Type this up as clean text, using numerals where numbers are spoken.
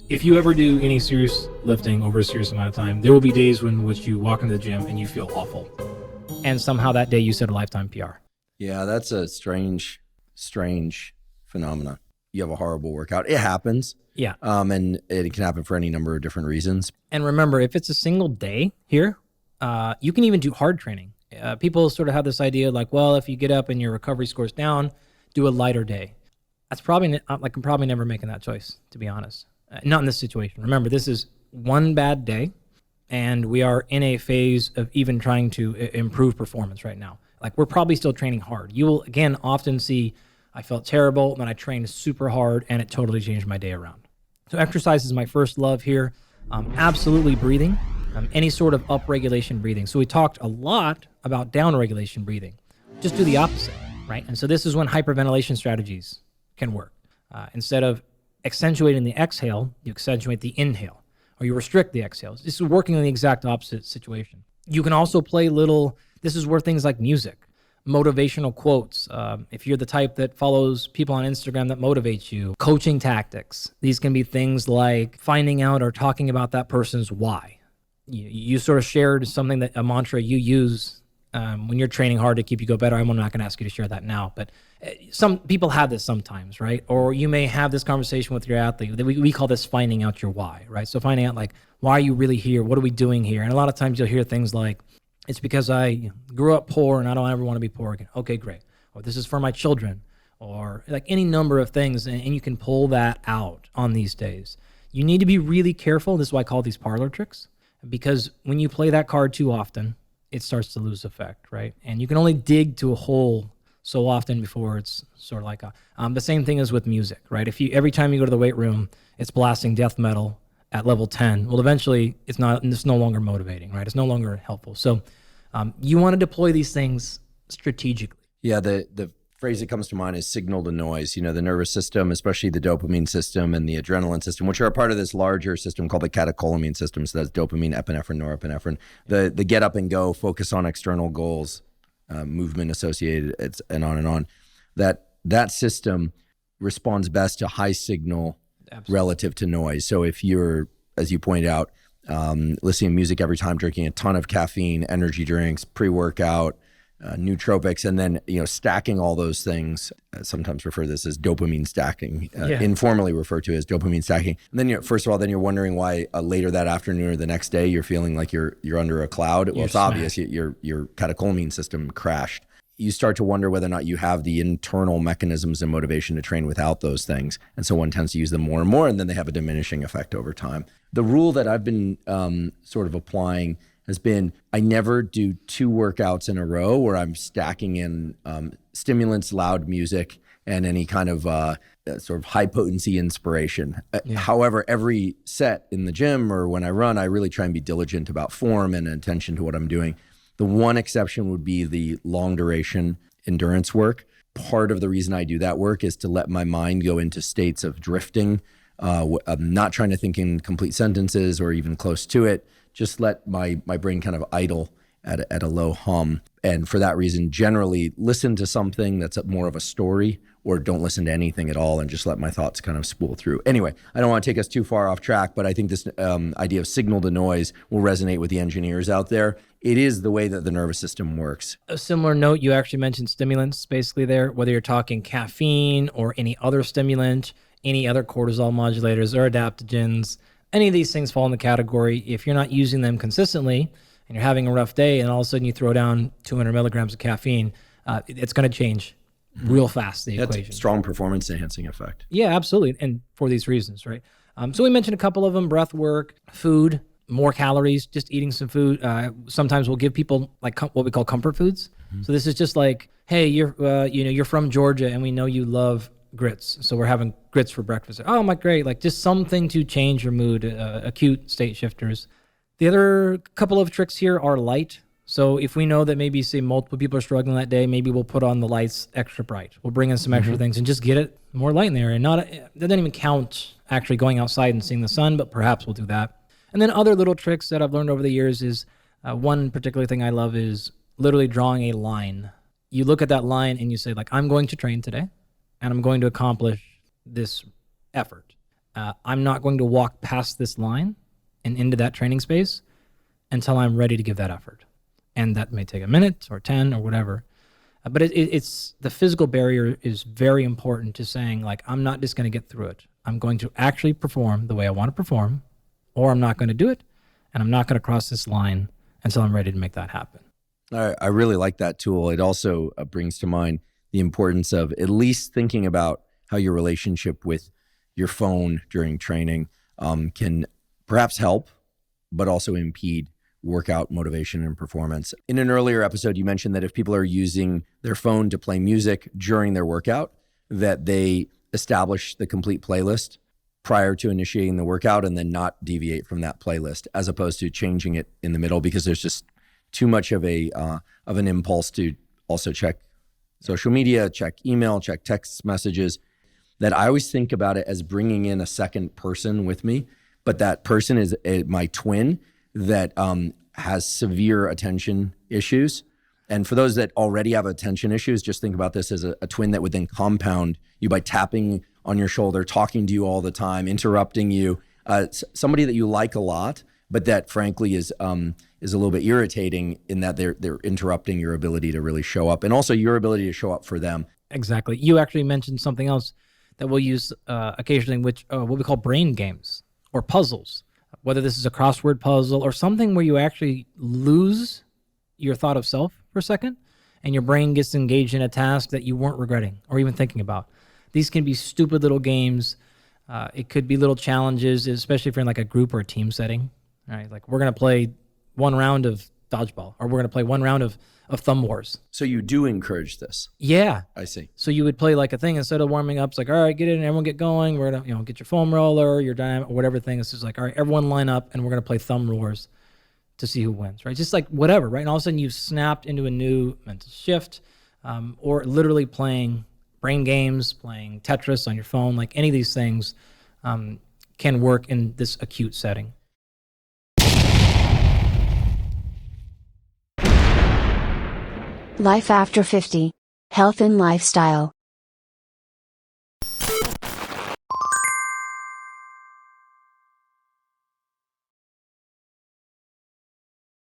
If you ever do any serious lifting over a serious amount of time, there will be days in which you walk into the gym and you feel awful. And somehow that day you set a lifetime PR. Yeah, that's a strange phenomenon. You have a horrible workout. It happens. Yeah. And it can happen for any number of different reasons. And remember, if it's a single day here, you can even do hard training. People sort of have this idea like, well, if you get up and your recovery score's down, do a lighter day. That's probably, I'm probably never making that choice, to be honest. Not in this situation. Remember, this is one bad day, and we are in a phase of even trying to improve performance right now. Like, we're probably still training hard. You will, again, often see, I felt terrible, then I trained super hard, and it totally changed my day around. So exercise is my first love here. Absolutely breathing, any sort of upregulation breathing. So we talked a lot about downregulation breathing. Just do the opposite, right? And so this is when hyperventilation strategies can work. Instead of accentuating the exhale, you accentuate the inhale, or you restrict the exhales. This is working on the exact opposite situation. You can also play this is where things like music, motivational quotes, if you're the type that follows people on Instagram that motivates you, coaching tactics. These can be things like finding out or talking about that person's why. You sort of shared something that a mantra you use when you're training hard to keep you go better. I'm not going to ask you to share that now, but some people have this sometimes, right? Or you may have this conversation with your athlete. We call this finding out your why, right? So finding out like, why are you really here? What are we doing here? And a lot of times you'll hear things like, it's because I grew up poor and I don't ever want to be poor again. Okay, great. Or this is for my children, or like any number of things. And you can pull that out on these days. You need to be really careful. This is why I call these parlor tricks, because when you play that card too often, it starts to lose effect, right? And you can only dig to a hole so often before it's sort of like the same thing is with music, right? If every time you go to the weight room, it's blasting death metal at level 10, well, eventually it's no longer motivating, right? It's no longer helpful. So you want to deploy these things strategically. Yeah, the phrase that comes to mind is signal to noise. You know, the nervous system, especially the dopamine system and the adrenaline system, which are a part of this larger system called the catecholamine system. So that's dopamine, epinephrine, norepinephrine. The get up and go, focus on external goals, movement associated, and on and on. That system responds best to high signal relative to noise. So if you're, as you pointed out, listening to music every time, drinking a ton of caffeine, energy drinks, pre-workout, nootropics, and then stacking all those things. Sometimes refer to this as dopamine stacking, informally referred to as dopamine stacking. And then first of all, then you're wondering why later that afternoon or the next day you're feeling like you're under a cloud. Well, it's obvious your catecholamine system crashed. You start to wonder whether or not you have the internal mechanisms and motivation to train without those things. And so one tends to use them more and more, and then they have a diminishing effect over time. The rule that I've been sort of applying has been, I never do 2 workouts in a row where I'm stacking in stimulants, loud music, and any kind of sort of high potency inspiration. However, every set in the gym or when I run, I really try and be diligent about form and attention to what I'm doing. The one exception would be the long duration endurance work. Part of the reason I do that work is to let my mind go into states of drifting. I'm not trying to think in complete sentences or even close to it. Just let my brain kind of idle at a low hum. And for that reason, generally listen to something that's more of a story, or don't listen to anything at all and just let my thoughts kind of spool through. Anyway, I don't want to take us too far off track, but I think this idea of signal to noise will resonate with the engineers out there. It is the way that the nervous system works. A similar note, you actually mentioned stimulants basically there, whether you're talking caffeine or any other stimulant, any other cortisol modulators or adaptogens. Any of these things fall in the category. If you're not using them consistently and you're having a rough day and all of a sudden you throw down 200 milligrams of caffeine, it's going to change real fast, the equation. That's strong performance enhancing effect. Yeah, absolutely. And for these reasons, right? So we mentioned a couple of them: breath work, food, more calories, just eating some food. Sometimes we'll give people like what we call comfort foods. Mm-hmm. So this is just like, hey, you're from Georgia and we know you love grits, so we're having grits for breakfast. Oh my, great. Like just something to change your mood, acute state shifters. The other couple of tricks here are light. So if we know that maybe say multiple people are struggling that day, maybe we'll put on the lights extra bright. We'll bring in some extra things and just get it more light in there. And that doesn't even count actually going outside and seeing the sun, but perhaps we'll do that. And then other little tricks that I've learned over the years is one particular thing I love is literally drawing a line. You look at that line and you say like, I'm going to train today and I'm going to accomplish this effort. I'm not going to walk past this line and into that training space until I'm ready to give that effort. And that may take a minute or 10 or whatever. But it's the physical barrier is very important to saying, like, I'm not just going to get through it. I'm going to actually perform the way I want to perform, or I'm not going to do it, and I'm not going to cross this line until I'm ready to make that happen. I really like that tool. It also brings to mind the importance of at least thinking about how your relationship with your phone during training can perhaps help, but also impede workout motivation and performance. In an earlier episode, you mentioned that if people are using their phone to play music during their workout, that they establish the complete playlist prior to initiating the workout and then not deviate from that playlist, as opposed to changing it in the middle, because there's just too much of an impulse to also check social media, check email, check text messages, that I always think about it as bringing in a second person with me. But that person is my twin that has severe attention issues. And for those that already have attention issues, just think about this as a twin that would then compound you by tapping on your shoulder, talking to you all the time, interrupting you, somebody that you like a lot, but that frankly is a little bit irritating in that they're interrupting your ability to really show up, and also your ability to show up for them. Exactly. You actually mentioned something else that we'll use occasionally, which what we call brain games or puzzles. Whether this is a crossword puzzle or something where you actually lose your thought of self for a second and your brain gets engaged in a task that you weren't regretting or even thinking about. These can be stupid little games. It could be little challenges, especially if you're in like a group or a team setting. Right? Like, we're going to play one round of dodgeball, or we're going to play one round of thumb wars. So you do encourage this? Yeah. I see. So you would play like a thing instead of warming up. It's like, all right, get in, everyone get going. We're going to, get your foam roller, your dynamite, whatever thing. It's just like, all right, everyone line up, and we're going to play thumb wars to see who wins, right? Just like whatever, right? And all of a sudden you've snapped into a new mental shift, or literally playing brain games, playing Tetris on your phone. Like, any of these things can work in this acute setting. Life after 50. Health and lifestyle.